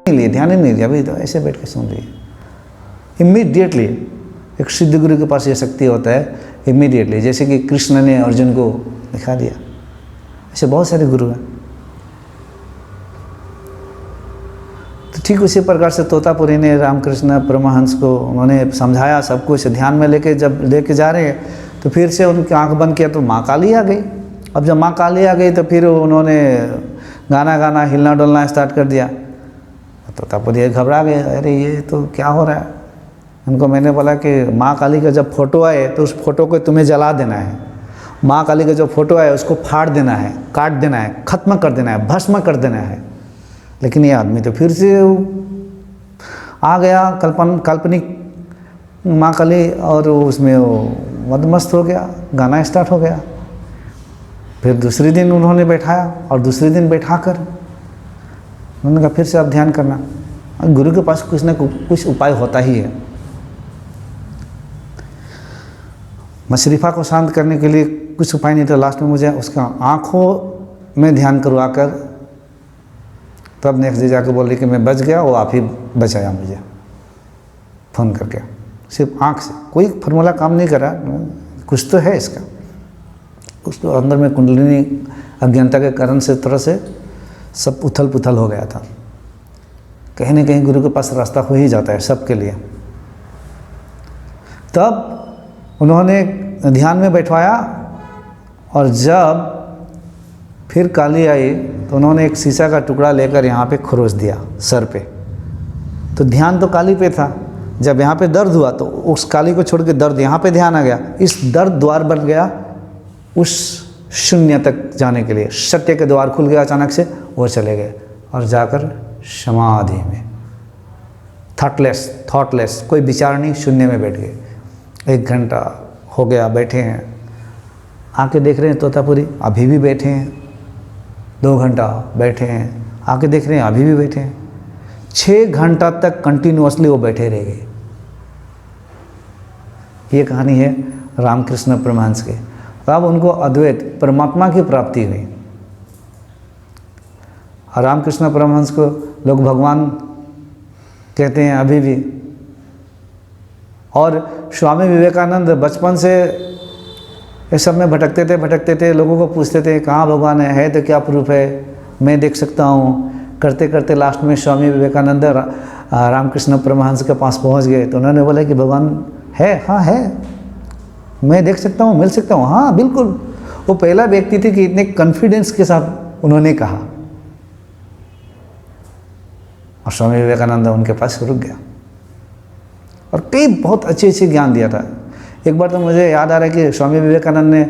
नहीं लिए, ध्यान ही नहीं दिया, अभी तो ऐसे बैठ के सुन रही है। इमीडिएटली एक सिद्ध गुरु के पास ये शक्ति होता है, इमीडिएटली, जैसे कि कृष्ण ने अर्जुन को दिखा दिया, ऐसे बहुत सारे गुरु हैं। तो ठीक उसी प्रकार से तोतापुरी ने रामकृष्ण परमहंस को उन्होंने समझाया सब कुछ, ध्यान में जब लेके जा रहे हैं तो फिर से उनकी आंख बंद किया तो माँ काली आ गई। अब जब माँ काली आ गई तो फिर उन्होंने गाना हिलना डुलना स्टार्ट कर दिया। तोतापुरी घबरा गए, अरे ये तो क्या हो रहा है। उनको मैंने बोला कि माँ काली का जब फोटो आए तो उस फोटो को तुम्हें जला देना है, माँ काली का जो फोटो आए उसको फाड़ देना है, काट देना है, खत्म कर देना है, भस्म कर देना है। लेकिन ये आदमी तो फिर से आ गया काल्पनिक माँ काली, और उसमें वो मदमस्त हो गया, गाना स्टार्ट हो गया। फिर दूसरे दिन उन्होंने बैठाया और दूसरे दिन बैठाकर उन्होंने कहा फिर से आप ध्यान करना। गुरु के पास कुछ ना कुछ उपाय होता ही है। मशरीफा को शांत करने के लिए कुछ उपाय नहीं था, लास्ट में मुझे उसका आँखों में ध्यान करवा कर तब नेक्स्ट डे जाकर बोल रही कि मैं बच गया, वो आप ही बचाया मुझे फ़ोन करके, सिर्फ आँख से। कोई फार्मूला काम नहीं करा, कुछ तो है इसका। उसको अंदर में कुंडलिनी अज्ञानता के कारण से तरह से सब उथल पुथल हो गया था। कहीं ना कहीं गुरु के पास रास्ता हो ही जाता है सबके लिए। तब उन्होंने ध्यान में बैठवाया, और जब फिर काली आई तो उन्होंने एक शीशा का टुकड़ा लेकर यहाँ पे खरोच दिया सर पे। तो ध्यान तो काली पे था, जब यहाँ पे दर्द हुआ तो उस काली को छोड़ के दर्द यहाँ पे ध्यान आ गया। इस दर्द द्वार बन गया उस शून्य तक जाने के लिए। सत्य के द्वार खुल गया अचानक से, वो चले गए और जाकर समाधि में थॉटलेस, कोई विचार नहीं, शून्य में बैठ गए। 1 घंटा हो गया बैठे हैं, आके देख रहे हैं तोतापुरी अभी भी बैठे हैं। 2 घंटा बैठे हैं, आके देख रहे हैं अभी भी बैठे हैं। 6 घंटा तक कंटिन्यूअसली वो बैठे रह गए। ये कहानी है रामकृष्ण परमहंस की। तब उनको अद्वैत परमात्मा की प्राप्ति हुई। और रामकृष्ण परमहंस को लोग भगवान कहते हैं अभी भी। और स्वामी विवेकानंद बचपन से ये सब में भटकते थे, लोगों को पूछते थे कहाँ भगवान है तो क्या प्रूफ है, मैं देख सकता हूँ। करते करते लास्ट में स्वामी विवेकानंद रामकृष्ण परमहंस के पास पहुँच गए। तो उन्होंने बोला कि भगवान है, हाँ है, मैं देख सकता हूँ, मिल सकता हूँ, हाँ बिल्कुल। वो पहला व्यक्ति थे कि इतने कॉन्फिडेंस के साथ उन्होंने कहा, और स्वामी विवेकानंद उनके पास रुक गया और कई बहुत अच्छे ज्ञान दिया था। एक बार तो मुझे याद आ रहा है कि स्वामी विवेकानंद ने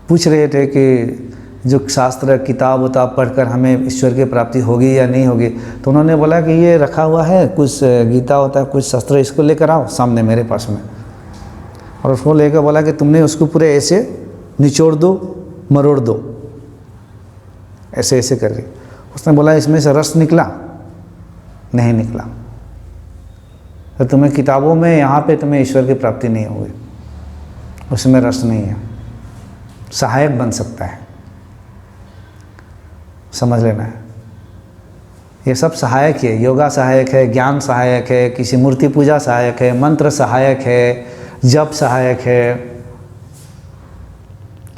पूछ रहे थे कि जो शास्त्र किताब उताब पढ़कर हमें ईश्वर की प्राप्ति होगी या नहीं होगी। तो उन्होंने बोला कि ये रखा हुआ है, कुछ गीता होता है, कुछ शास्त्र, इसको लेकर आओ सामने मेरे पास में। और उसको लेकर बोला कि तुमने उसको पूरे ऐसे निचोड़ दो, मरोड़ दो, ऐसे ऐसे करके। उसने बोला इसमें से रस निकला? नहीं निकला। तो तुम्हें किताबों में यहाँ पे तुम्हें ईश्वर की प्राप्ति नहीं होगी, उसमें रस नहीं है, सहायक बन सकता है, समझ लेना है। ये सब सहायक है, योगा सहायक है, ज्ञान सहायक है, किसी मूर्ति पूजा सहायक है, मंत्र सहायक है, जप सहायक है,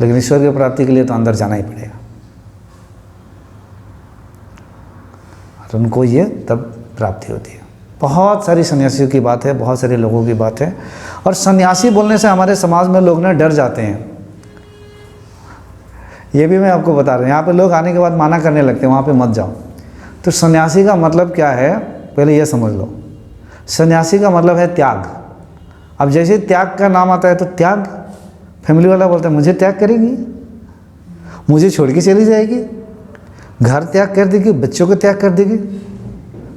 लेकिन ईश्वर की प्राप्ति के लिए तो अंदर जाना ही पड़ेगा। और उनको ये तब प्राप्ति होती है। बहुत सारी सन्यासियों की बात है, बहुत सारे लोगों की बात है। और सन्यासी बोलने से हमारे समाज में लोग ना डर जाते हैं। ये भी मैं आपको बता रहा हूँ, यहाँ पे लोग आने के बाद माना करने लगते हैं, वहाँ पे मत जाओ। तो सन्यासी का मतलब क्या है, पहले ये समझ लो। सन्यासी का मतलब है त्याग। अब जैसे त्याग का नाम आता है तो त्याग, फैमिली वाला बोलता है मुझे त्याग करेगी, मुझे छोड़ के चली जाएगी, घर त्याग कर देगी, बच्चों को त्याग कर देगी।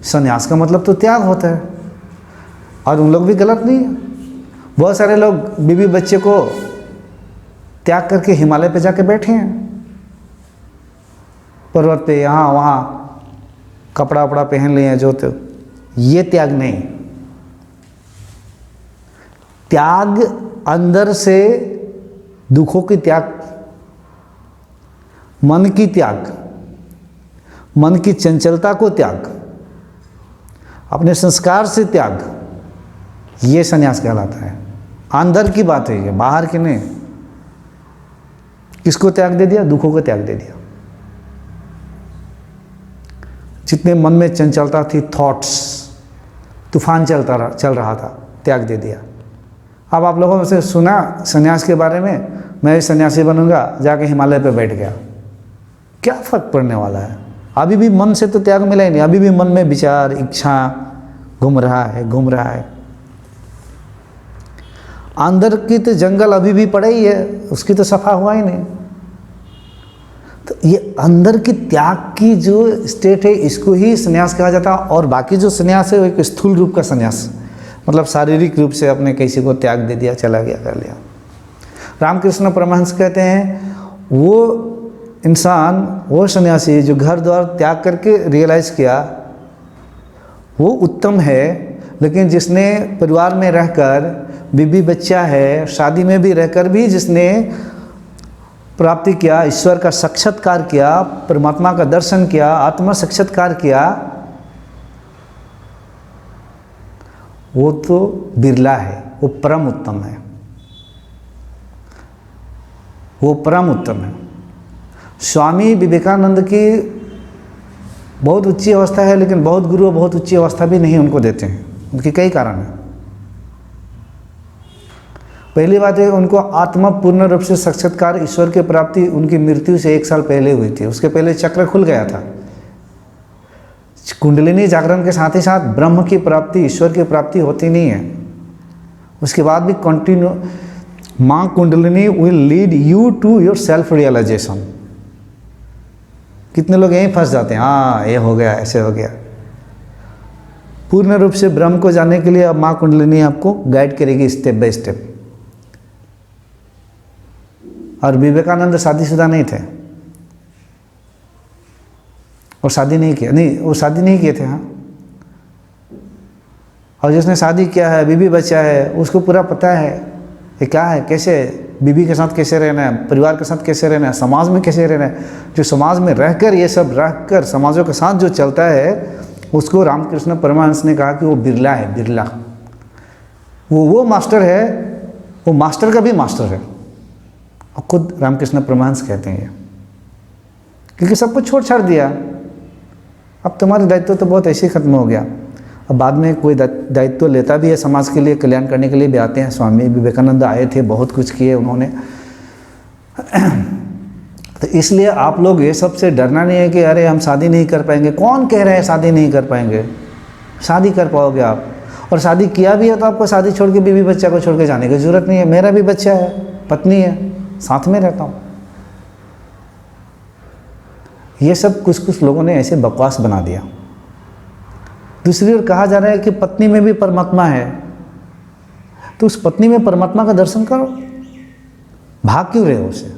सन्यास का मतलब तो त्याग होता है। और उन लोग भी गलत नहीं है। बहुत सारे लोग बीवी बच्चे को त्याग करके हिमालय पे जाके बैठे हैं, पर्वत पे, यहाँ वहाँ कपड़ा वपड़ा पहन लिए हैं जो। तो ये त्याग नहीं। त्याग अंदर से दुखों की त्याग, मन की त्याग, मन की चंचलता को त्याग, अपने संस्कार से त्याग, ये संन्यास कहलाता है। अंदर की बात है ये, बाहर की नहीं। किसको त्याग दे दिया? दुखों को त्याग दे दिया। जितने मन में चंचलता थी, थॉट्स, तूफान चल रहा था, त्याग दे दिया। अब आप लोगों से सुना संन्यास के बारे में, मैं भी सन्यासी बनूंगा, जाके हिमालय पे बैठ गया, क्या फर्क पड़ने वाला है? अभी भी मन से तो त्याग मिला ही नहीं, अभी भी मन में विचार, इच्छा घूम रहा है। अंदर की तो जंगल अभी भी पड़ा ही है, उसकी तो सफा हुआ ही नहीं। तो ये अंदर की त्याग की जो स्टेट है, इसको ही संन्यास कहा जाता है। और बाकी जो संन्यास है वो एक स्थूल रूप का संन्यास, मतलब शारीरिक रूप से अपने किसी को त्याग दे दिया, चला गया, कर लिया। रामकृष्ण परमहंस कहते हैं वो इंसान, वो सन्यासी जो घर द्वार त्याग करके रियलाइज़ किया, वो उत्तम है। लेकिन जिसने परिवार में रहकर, बीबी बच्चा है, शादी में भी रहकर भी जिसने प्राप्ति किया, ईश्वर का साक्षात्कार किया, परमात्मा का दर्शन किया, आत्मा साक्षात्कार किया, वो तो बिरला है, वो परम उत्तम है, वो परम उत्तम है। स्वामी विवेकानंद की बहुत उच्च अवस्था है, लेकिन बहुत गुरु बहुत उच्च अवस्था भी नहीं उनको देते हैं। उनके कई कारण हैं। पहली बात है, उनको आत्मा पूर्ण रूप से साक्षात्कार, ईश्वर की प्राप्ति उनकी मृत्यु से 1 साल पहले हुई थी। उसके पहले चक्र खुल गया था। कुंडलिनी जागरण के साथ ही साथ ब्रह्म की प्राप्ति, ईश्वर की प्राप्ति होती नहीं है। उसके बाद भी कंटिन्यू, माँ Kundalini will lead you to your self realization. कितने लोग यहीं फंस जाते हैं, हाँ ये हो गया, ऐसे हो गया। पूर्ण रूप से ब्रह्म को जानने के लिए अब माँ कुंडलिनी आपको गाइड करेगी स्टेप बाय स्टेप। और विवेकानंद शादीशुदा नहीं थे और शादी नहीं किया, नहीं वो शादी नहीं किए थे, हाँ। और जिसने शादी किया है, बीबी बच्चा है, उसको पूरा पता है ये क्या है, कैसे बीबी के साथ कैसे रहना है, परिवार के साथ कैसे रहना है, समाज में कैसे रहना है। जो समाज में रहकर, ये सब रहकर समाजों के साथ जो चलता है, उसको रामकृष्ण परमहंस ने कहा कि वो बिरला है, बिरला। वो मास्टर है, वो मास्टर का भी मास्टर है। और खुद रामकृष्ण परमहंस कहते हैं ये, क्योंकि सब कुछ छोड़ छाड़ दिया। अब तुम्हारा दायित्व तो बहुत ऐसे ही खत्म हो गया। अब बाद में कोई दायित्व लेता भी है समाज के लिए, कल्याण करने के लिए भी आते हैं। स्वामी विवेकानंद आए थे, बहुत कुछ किए उन्होंने। तो इसलिए आप लोग ये सब से डरना नहीं है कि अरे हम शादी नहीं कर पाएंगे। कौन कह रहे हैं शादी नहीं कर पाएंगे? शादी कर पाओगे आप। और शादी किया भी है तो आपको शादी छोड़ के बीवी बच्चा को छोड़ के जाने की जरूरत नहीं है। मेरा भी बच्चा है, पत्नी है, साथ में रहता हूँ। ये सब कुछ लोगों ने ऐसे बकवास बना दिया। दूसरी ओर कहा जा रहा है कि पत्नी में भी परमात्मा है, तो उस पत्नी में परमात्मा का दर्शन करो। भाग क्यों रहे हो उसे?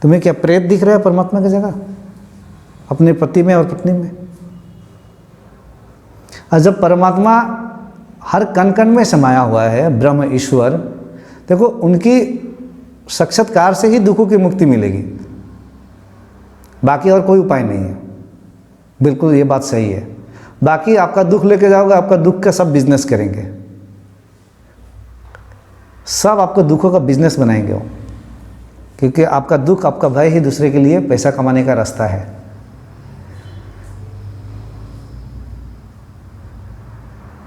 तुम्हें क्या प्रेत दिख रहा है परमात्मा की जगह अपने पति में और पत्नी में? और जब परमात्मा हर कण कण में समाया हुआ है, ब्रह्म ईश्वर, देखो उनकी साक्षात्कार से ही दुखों की मुक्ति मिलेगी, बाकी और कोई उपाय नहीं है। बिल्कुल ये बात सही है। बाकी आपका दुख लेके जाओगे, आपका दुख का सब बिजनेस करेंगे, सब आपको दुखों का बिजनेस बनाएंगे वो, क्योंकि आपका दुख, आपका भय ही दूसरे के लिए पैसा कमाने का रास्ता है।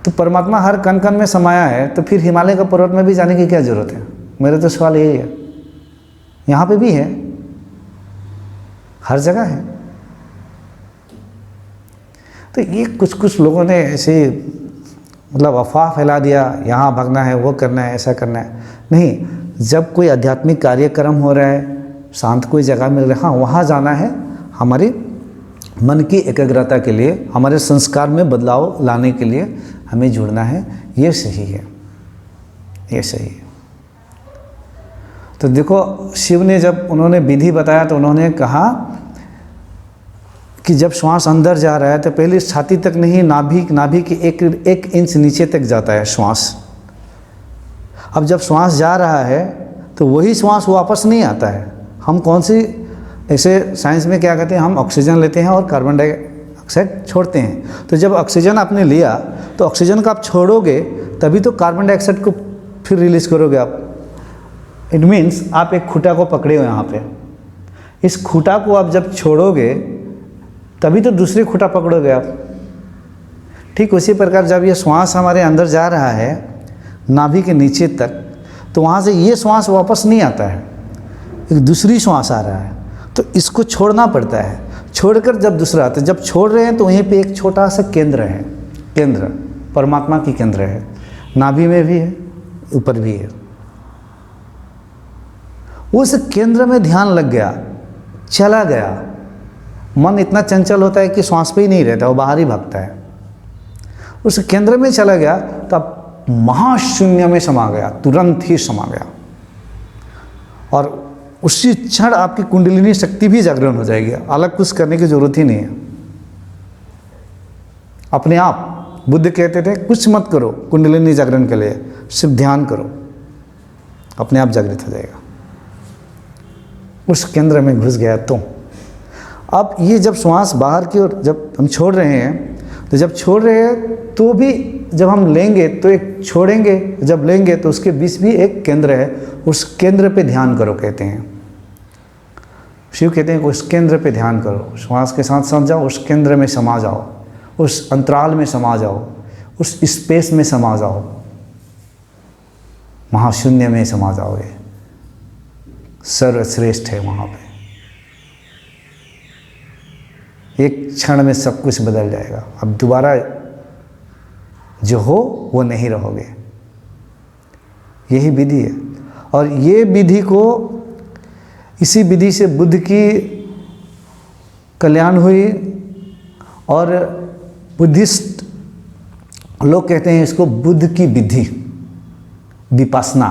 तो परमात्मा हर कण कण में समाया है, तो फिर हिमालय का पर्वत में भी जाने की क्या जरूरत है? मेरा तो सवाल यही है। यहाँ पे भी है, हर जगह है। तो ये कुछ लोगों ने ऐसे मतलब अफवाह फैला दिया, यहाँ भागना है, वो करना है, ऐसा करना है। नहीं, जब कोई आध्यात्मिक कार्यक्रम हो रहा है, शांत कोई जगह मिल रहा है, हाँ वहाँ जाना है। हमारे मन की एकाग्रता के लिए, हमारे संस्कार में बदलाव लाने के लिए हमें जुड़ना है। ये सही है, ये सही है। तो देखो, शिव ने जब उन्होंने विधि बताया तो उन्होंने कहा कि जब श्वास अंदर जा रहा है तो पहले छाती तक नहीं, नाभि के एक इंच नीचे तक जाता है श्वास। अब जब श्वास जा रहा है तो वही श्वास वापस नहीं आता है। हम कौन सी ऐसे साइंस में क्या कहते हैं, हम ऑक्सीजन लेते हैं और कार्बन डाइऑक्साइड छोड़ते हैं। तो जब ऑक्सीजन आपने लिया तो ऑक्सीजन को आप छोड़ोगे तभी तो कार्बन डाइऑक्साइड को फिर रिलीज करोगे आप। इट मीन्स आप एक खूंटा को पकड़े हो यहाँ पे, इस खूंटा को आप जब छोड़ोगे तभी तो दूसरी खूंटा पकड़ोगे आप। ठीक उसी प्रकार जब ये श्वास हमारे अंदर जा रहा है नाभि के नीचे तक, तो वहाँ से ये श्वास वापस नहीं आता है, एक दूसरी श्वास आ रहा है, तो इसको छोड़ना पड़ता है। छोड़कर जब दूसरा आता है, जब छोड़ रहे हैं तो वहीं पे एक छोटा सा केंद्र है, केंद्र परमात्मा की केंद्र है, नाभि में भी है, ऊपर भी है। उस केंद्र में ध्यान लग गया, चला गया। मन इतना चंचल होता है कि श्वास पे ही नहीं रहता, वो बाहर ही भागता है। उस केंद्र में चला गया तो अब महाशून्य में समा गया, तुरंत ही समा गया, और उसी क्षण आपकी कुंडलिनी शक्ति भी जागरण हो जाएगी। अलग कुछ करने की जरूरत ही नहीं है, अपने आप। बुद्ध कहते थे कुछ मत करो कुंडलिनी जागरण के लिए, सिर्फ ध्यान करो, अपने आप जागृत हो जाएगा। उस केंद्र में घुस गया तो अब ये जब श्वास बाहर की ओर जब हम छोड़ रहे हैं, तो जब छोड़ रहे हैं तो भी जब हम लेंगे तो एक छोड़ेंगे, जब लेंगे तो उसके बीच भी एक केंद्र है, उस केंद्र पे ध्यान करो कहते हैं। शिव कहते हैं कि उस केंद्र पे ध्यान करो, श्वास के साथ साथ जाओ, उस केंद्र में समा जाओ, उस अंतराल में समा जाओ, उस स्पेस में समा जाओ, महाशून्य में समा जाओगे। सर्वश्रेष्ठ है वहाँ पे, एक क्षण में सब कुछ बदल जाएगा। अब दोबारा जो हो वो नहीं रहोगे। यही विधि है, और ये विधि को, इसी विधि से बुद्ध की कल्याण हुई, और बुद्धिस्ट लोग कहते हैं इसको बुद्ध की विधि, विपश्यना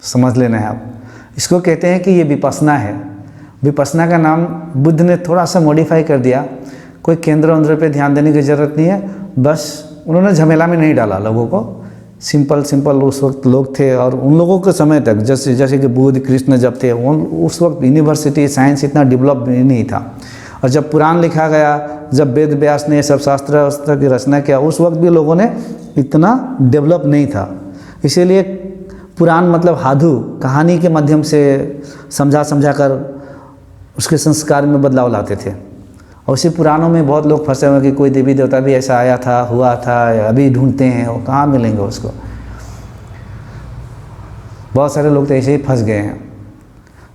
समझ लेना है आप। इसको कहते हैं कि ये विपश्यना है। विपश्यना का नाम बुद्ध ने थोड़ा सा मॉडिफाई कर दिया, कोई केंद्र वंद्र पे ध्यान देने की ज़रूरत नहीं है, बस उन्होंने झमेला में नहीं डाला लोगों को। सिंपल उस वक्त लोग थे, और उन लोगों के समय तक जैसे कि बुद्ध कृष्ण जब थे, उस वक्त यूनिवर्सिटी साइंस इतना डेवलप नहीं था। और जब पुराण लिखा गया, जब वेद व्यास ने सब शास्त्र की रचना किया, उस वक्त भी लोगों ने इतना डेवलप नहीं था। इसीलिए पुराण मतलब साधु कहानी के माध्यम से समझा कर उसके संस्कार में बदलाव लाते थे। और उसी पुराणों में बहुत लोग फंसे हुए कि कोई देवी देवता भी ऐसा आया था, हुआ था, अभी ढूंढते हैं, वो कहाँ मिलेंगे उसको। बहुत सारे लोग तो ऐसे ही फंस गए हैं।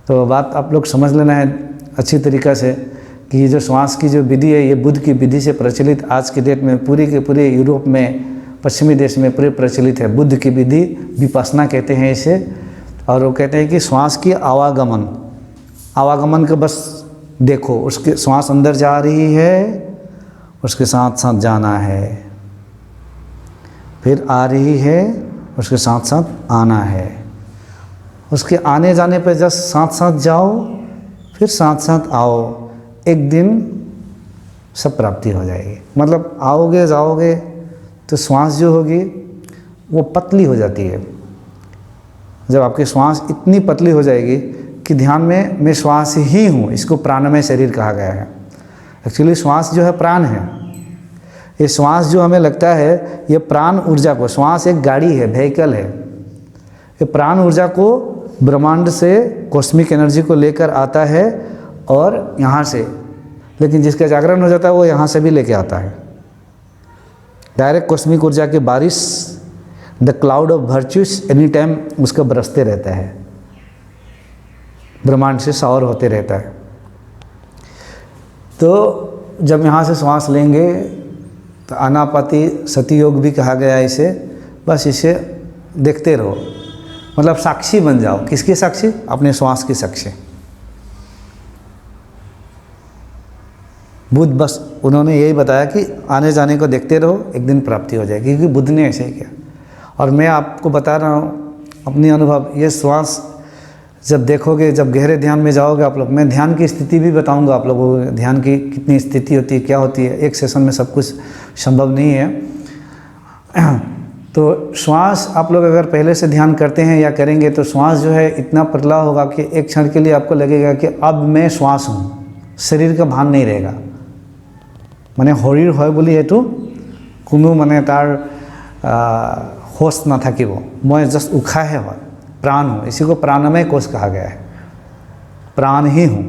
तो बात आप लोग समझ लेना है अच्छी तरीक़ा से कि ये जो श्वास की जो विधि है, ये बुद्ध की विधि से प्रचलित आज के डेट में पूरी के पूरे यूरोप में, पश्चिमी देश में पूरे प्रचलित है। बुद्ध की विधि विपश्यना कहते हैं इसे। और वो कहते हैं कि श्वास की आवागमन का बस देखो, उसके श्वास अंदर जा रही है, उसके साथ साथ जाना है, फिर आ रही है, उसके साथ साथ आना है। उसके आने जाने पर जस्ट साथ साथ जाओ, फिर साथ साथ आओ, एक दिन सब प्राप्ति हो जाएगी। मतलब आओगे जाओगे तो श्वास जो होगी वो पतली हो जाती है। जब आपकी श्वास इतनी पतली हो जाएगी कि ध्यान में मैं श्वास ही हूँ, इसको प्राणमय शरीर कहा गया है। एक्चुअली श्वास जो है प्राण है। ये श्वास जो हमें लगता है ये प्राण ऊर्जा को, श्वास एक गाड़ी है, व्हीकल है, ये प्राण ऊर्जा को ब्रह्मांड से कॉस्मिक एनर्जी को लेकर आता है और यहाँ से, लेकिन जिसका जागरण हो जाता है वो यहाँ से भी लेके आता है। डायरेक्ट कॉस्मिक ऊर्जा की बारिश, the cloud of virtues any time उसका बरसते रहता है, ब्रह्मांड से शावर होते रहता है। तो जब यहाँ से श्वास लेंगे तो आनापाती सती योग भी कहा गया है इसे। बस इसे देखते रहो, मतलब साक्षी बन जाओ। किसकी साक्षी? अपने श्वास की साक्षी। बुद्ध बस उन्होंने यही बताया कि आने जाने को देखते रहो, एक दिन प्राप्ति हो जाएगी, क्योंकि बुद्ध ने ऐसे ही किया। और मैं आपको बता रहा हूँ अपनी अनुभव, ये श्वास जब देखोगे, जब गहरे ध्यान में जाओगे आप लोग, मैं ध्यान की स्थिति भी बताऊंगा आप लोगों को, ध्यान की कितनी स्थिति होती है, क्या होती है। एक सेशन में सब कुछ संभव नहीं है। तो श्वास आप लोग अगर पहले से ध्यान करते हैं या करेंगे तो श्वास जो है इतना पतला होगा कि एक क्षण के लिए आपको लगेगा कि अब मैं श्वास हूँ, शरीर का भान नहीं रहेगा। माने शरीर है बोली एटू कोनो माने तार होश ना था कि वो मैं जस्ट उखा है प्राण हूँ, इसी को प्राणमय कोश कहा गया है, प्राण ही हूँ।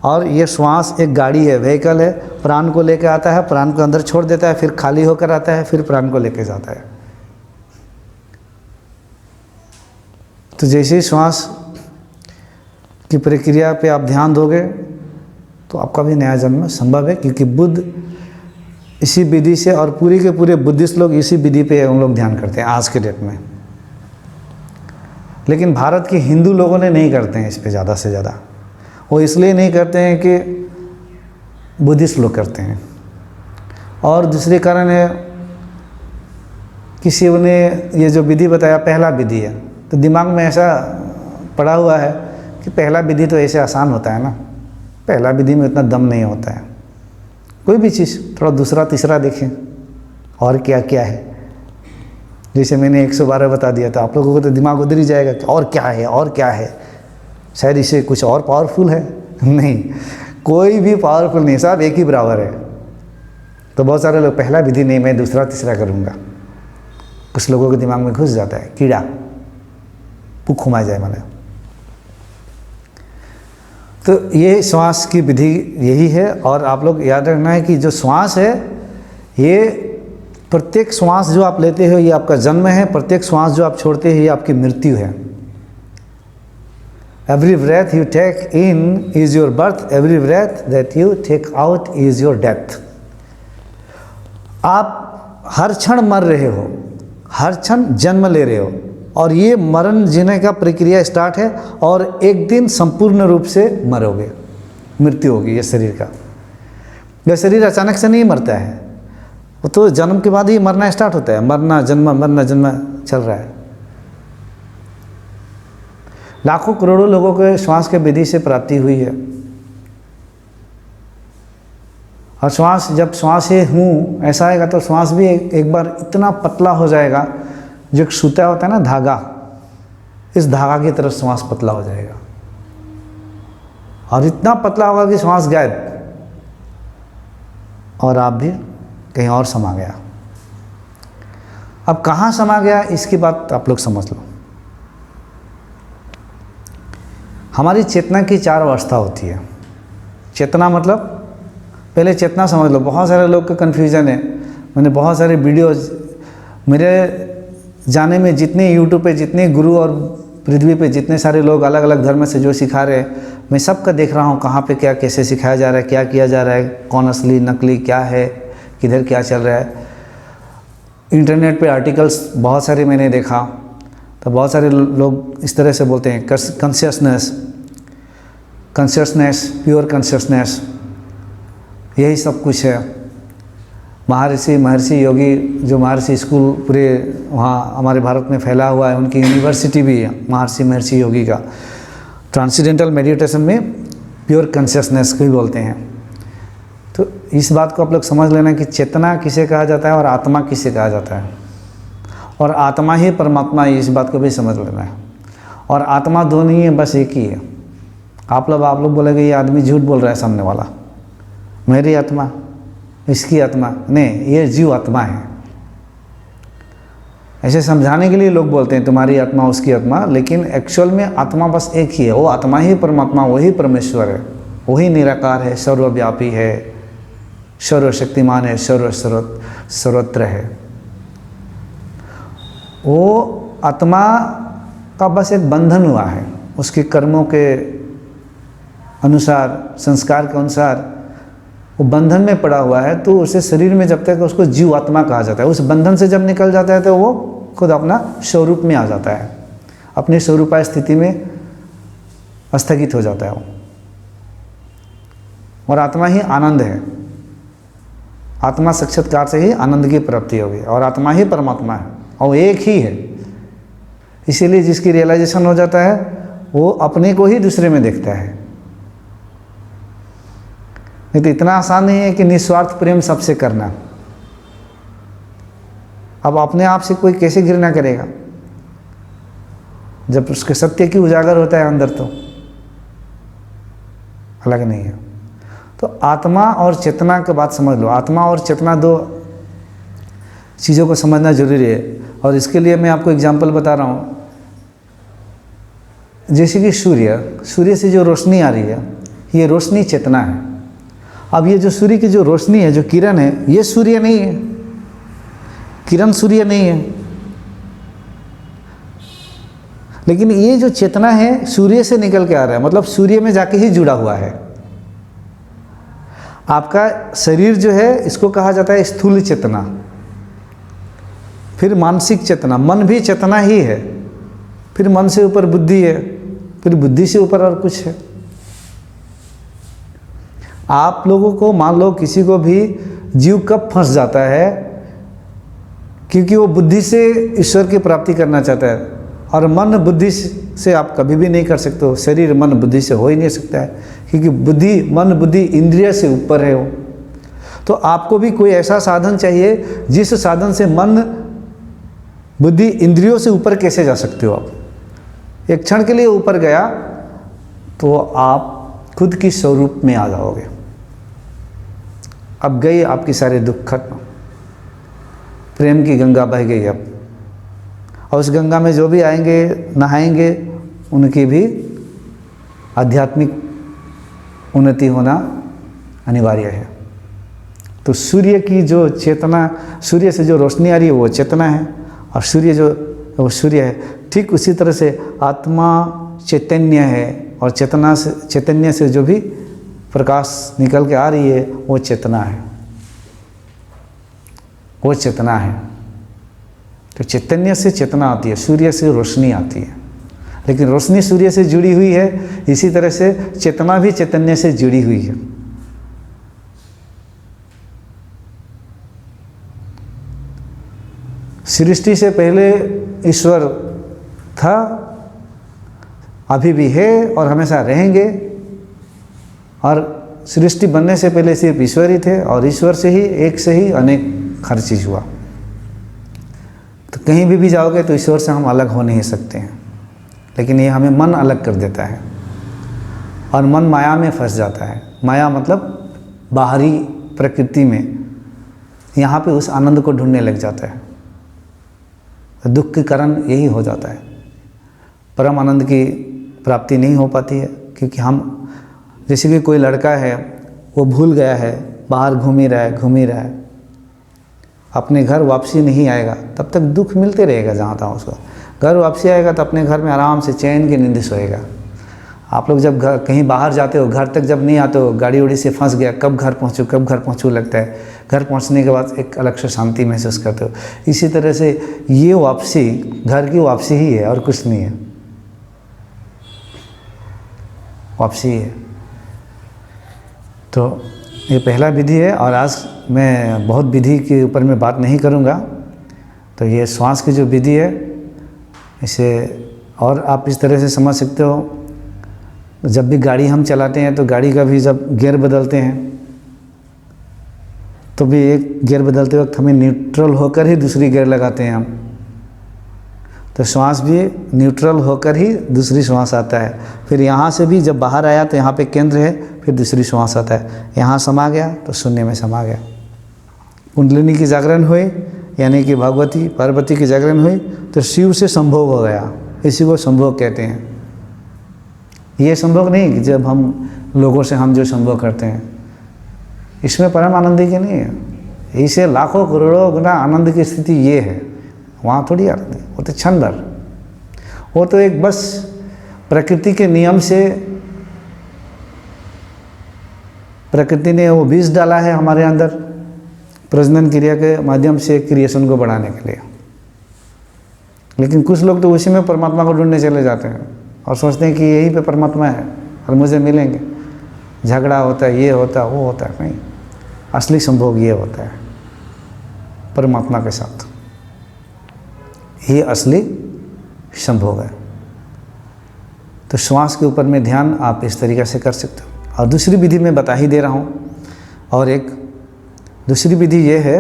और ये श्वास एक गाड़ी है, व्हीकल है, प्राण को लेकर आता है, प्राण को अंदर छोड़ देता है, फिर खाली होकर आता है, फिर प्राण को लेकर जाता है। तो जैसे ही श्वास की प्रक्रिया पे आप ध्यान दोगे तो आपका भी नया जन्म संभव है, क्योंकि बुद्ध इसी विधि से और पूरी के पूरे बुद्धिस्ट लोग इसी विधि पे उन लोग ध्यान करते हैं आज के डेट में। लेकिन भारत के हिंदू लोगों ने नहीं करते हैं इस पे ज़्यादा से ज़्यादा। वो इसलिए नहीं करते हैं कि बुद्धिस्ट लोग करते हैं, और दूसरे कारण है किसी ने ये जो विधि बताया पहला विधि है, तो दिमाग में ऐसा पड़ा हुआ है कि पहला विधि तो ऐसे आसान होता है ना, पहला विधि में इतना दम नहीं होता है। कोई भी चीज़ थोड़ा दूसरा तीसरा देखें और क्या क्या है। जैसे मैंने 112 बता दिया था, आप लोगों को तो दिमाग उधर ही जाएगा कि और क्या है और क्या है, शायद इसे कुछ और पावरफुल है। नहीं, कोई भी पावरफुल नहीं, सब एक ही बराबर है। तो बहुत सारे लोग पहला विधि नहीं, मैं दूसरा तीसरा करूँगा, कुछ लोगों के दिमाग में घुस जाता है कीड़ा, पुख घुमा जाए माने। तो ये श्वास की विधि यही है। और आप लोग याद रखना है कि जो श्वास है, ये प्रत्येक श्वास जो आप लेते हो ये आपका जन्म है, प्रत्येक श्वास जो आप छोड़ते हैं ये आपकी मृत्यु है। Every breath you take in is your birth, every breath that you take out is your death। आप हर क्षण मर रहे हो, हर क्षण जन्म ले रहे हो, और ये मरण जीने का प्रक्रिया स्टार्ट है, और एक दिन संपूर्ण रूप से मरोगे, मृत्यु होगी ये शरीर का। यह शरीर अचानक से नहीं मरता है, वो तो जन्म के बाद ही मरना स्टार्ट होता है। मरना जन्म चल रहा है। लाखों करोड़ों लोगों के श्वास के विधि से प्राप्ति हुई है। और श्वास, जब श्वास ही हूँ ऐसा आएगा तो श्वास भी एक बार इतना पतला हो जाएगा, जो एक सूता होता है ना धागा, इस धागा की तरफ श्वास पतला हो जाएगा, और इतना पतला होगा कि श्वास गायब, और आप भी कहीं और समा गया। अब कहाँ समा गया इसकी बात आप लोग समझ लो। हमारी चेतना की 4 अवस्था होती है। चेतना मतलब, पहले चेतना समझ लो। बहुत सारे लोग का कन्फ्यूज़न है। मैंने बहुत सारे वीडियोज़, मेरे जाने में जितने यूट्यूब पे जितने गुरु और पृथ्वी पे जितने सारे लोग अलग अलग धर्म से जो सिखा रहे हैं, मैं सबका देख रहा हूँ कहाँ पे क्या कैसे सिखाया जा रहा है, क्या किया जा रहा है, कौन असली नकली क्या है, किधर क्या चल रहा है। इंटरनेट पे आर्टिकल्स बहुत सारे मैंने देखा, तो बहुत सारे लोग इस तरह से बोलते हैं कॉन्शियसनेस, प्योर कॉन्शियसनेस, यही सब कुछ है। महर्षि योगी, जो महर्षि स्कूल पूरे वहाँ हमारे भारत में फैला हुआ है, उनकी यूनिवर्सिटी भी है महर्षि योगी का। ट्रांसेंडेंटल मेडिटेशन में प्योर कॉन्शियसनेस को ही बोलते हैं। तो इस बात को आप लोग समझ लेना कि चेतना किसे कहा जाता है और आत्मा किसे कहा जाता है, और आत्मा ही परमात्मा है, इस बात को भी समझ लेना है। और आत्मा दो नहीं है, बस एक ही है। आप लोग बोलेंगे ये आदमी झूठ बोल रहा है सामने वाला, मेरी आत्मा, इसकी आत्मा नहीं, ये जीव आत्मा है। ऐसे समझाने के लिए लोग बोलते हैं तुम्हारी आत्मा उसकी आत्मा, लेकिन एक्चुअल में आत्मा बस एक ही है। वो आत्मा ही परमात्मा, वही परमेश्वर है, वही निराकार है, सर्वव्यापी है, सर्वशक्तिमान है, सर्वत्र है। वो आत्मा का बस एक बंधन हुआ है, उसके कर्मों के अनुसार, संस्कार के अनुसार वो बंधन में पड़ा हुआ है। तो उसे शरीर में जब तक, उसको जीव आत्मा कहा जाता है। उस बंधन से जब निकल जाता है तो वो खुद अपना स्वरूप में आ जाता है, अपनी स्वरूपा स्थिति में स्थगित हो जाता है वो। और आत्मा ही आनंद है। आत्मा साक्षात्कार से ही आनंद की प्राप्ति होगी, और आत्मा ही परमात्मा है, और एक ही है। इसीलिए जिसकी रियलाइजेशन हो जाता है वो अपने को ही दूसरे में देखता है। नहीं तो इतना आसान नहीं है कि निस्वार्थ प्रेम सबसे करना। अब अपने आप से कोई कैसे घृणा करेगा जब उसके सत्य की उजागर होता है अंदर, तो अलग नहीं है। तो आत्मा और चेतना की बात समझ लो। आत्मा और चेतना दो चीज़ों को समझना जरूरी है। और इसके लिए मैं आपको एग्जाम्पल बता रहा हूँ। जैसे कि सूर्य से जो रोशनी आ रही है, ये रोशनी चेतना है। अब ये जो सूर्य की जो रोशनी है, जो किरण है, ये सूर्य नहीं है, किरण सूर्य नहीं है। लेकिन ये जो चेतना है सूर्य से निकल के आ रहा है, मतलब सूर्य में जाके ही जुड़ा हुआ है। आपका शरीर जो है इसको कहा जाता है स्थूल चेतना, फिर मानसिक चेतना, मन भी चेतना ही है, फिर मन से ऊपर बुद्धि है, फिर बुद्धि से ऊपर और कुछ है। आप लोगों को मान लो किसी को भी जीव कब फंस जाता है, क्योंकि वो बुद्धि से ईश्वर की प्राप्ति करना चाहता है, और मन बुद्धि से आप कभी भी नहीं कर सकते हो। शरीर मन बुद्धि से हो ही नहीं सकता है, क्योंकि बुद्धि, मन बुद्धि इंद्रिय से ऊपर है वो। तो आपको भी कोई ऐसा साधन चाहिए जिस साधन से मन बुद्धि इंद्रियों से ऊपर कैसे जा सकते हो। आप एक क्षण के लिए ऊपर गया तो आप खुद की स्वरूप में आ जाओगे। अब गई आपकी सारे दुख खत्म, प्रेम की गंगा बह गई अब। और उस गंगा में जो भी आएंगे नहाएंगे उनकी भी आध्यात्मिक उन्नति होना अनिवार्य है। तो सूर्य की जो चेतना, सूर्य से जो रोशनी आ रही है वो चेतना है, और सूर्य जो वो सूर्य है। ठीक उसी तरह से आत्मा चैतन्य है, और चेतना से, चैतन्य से जो भी प्रकाश निकल के आ रही है वो चेतना है, वो चेतना है। तो चैतन्य से चेतना आती है, सूर्य से रोशनी आती है। लेकिन रोशनी सूर्य से जुड़ी हुई है, इसी तरह से चेतना भी चैतन्य से जुड़ी हुई है। सृष्टि से पहले ईश्वर था, अभी भी है और हमेशा रहेंगे। और सृष्टि बनने से पहले सिर्फ ईश्वर ही थे, और ईश्वर से ही, एक से ही अनेक हर चीज़ हुआ। तो कहीं भी जाओगे तो ईश्वर से हम अलग हो नहीं सकते हैं। लेकिन ये हमें मन अलग कर देता है, और मन माया में फंस जाता है। माया मतलब बाहरी प्रकृति में, यहाँ पे उस आनंद को ढूंढने लग जाता है। तो दुख के कारण यही हो जाता है, परम आनंद की प्राप्ति नहीं हो पाती है। क्योंकि हम, जैसे कि कोई लड़का है वो भूल गया है, बाहर घूम ही रहा है, अपने घर वापसी नहीं आएगा, तब तक दुख मिलते रहेगा जहाँ तहाँ उसको। घर वापसी आएगा तो अपने घर में आराम से चैन की नींद सोएगा। आप लोग जब घर कहीं बाहर जाते हो, घर तक जब नहीं आते हो, गाड़ी उड़ी से फंस गया, कब घर पहुँचूँ लगता है। घर पहुँचने के बाद एक अलग से शांति महसूस करते हो। इसी तरह से ये वापसी घर की वापसी ही है, और कुछ नहीं है, वापसी है। तो ये पहला विधि है, और आज मैं बहुत विधि के ऊपर में बात नहीं करूँगा। तो ये श्वास की जो विधि है, इसे और आप इस तरह से समझ सकते हो। जब भी गाड़ी हम चलाते हैं तो गाड़ी का भी जब गियर बदलते हैं तो भी एक गियर बदलते वक्त हमें न्यूट्रल होकर ही दूसरी गियर लगाते हैं हम। तो श्वास भी न्यूट्रल होकर ही दूसरी श्वास आता है। फिर यहाँ से भी जब बाहर आया तो यहाँ पे केंद्र है, फिर दूसरी श्वास आता है। यहाँ समा गया तो शून्य में समा गया। कुंडलिनी की जागरण हुई, यानी कि भगवती पार्वती की जागरण हुई, तो शिव से संभोग हो गया। इसी को संभोग कहते हैं। ये संभोग नहीं कि जब हम लोगों से हम जो संभोग करते हैं, इसमें परम आनंद की नहीं है। इसे लाखों करोड़ों गुना आनंद की स्थिति ये है, वहाँ थोड़ी आनंद है। वो तो क्षण भर, वो तो एक बस प्रकृति के नियम से, प्रकृति ने वो बीज डाला है हमारे अंदर प्रजनन क्रिया के माध्यम से क्रिएशन को बढ़ाने के लिए। लेकिन कुछ लोग तो उसी में परमात्मा को ढूंढने चले जाते हैं और सोचते हैं कि यहीं पे परमात्मा है और मुझे मिलेंगे। झगड़ा होता है, ये होता है, वो होता है। नहीं, असली संभोग ये होता है परमात्मा के साथ, ये असली संभोग है। तो श्वास के ऊपर में ध्यान आप इस तरीक़े से कर सकते हो। और दूसरी विधि मैं बता ही दे रहा हूँ। और एक दूसरी विधि ये है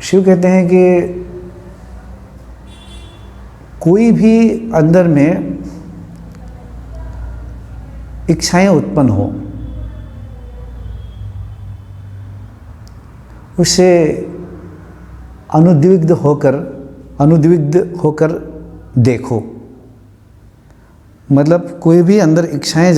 शिव कहते हैं कि कोई भी अंदर में इच्छाएं उत्पन्न हो, उसे अनुद्विग्ध होकर देखो। मतलब कोई भी अंदर इच्छाएं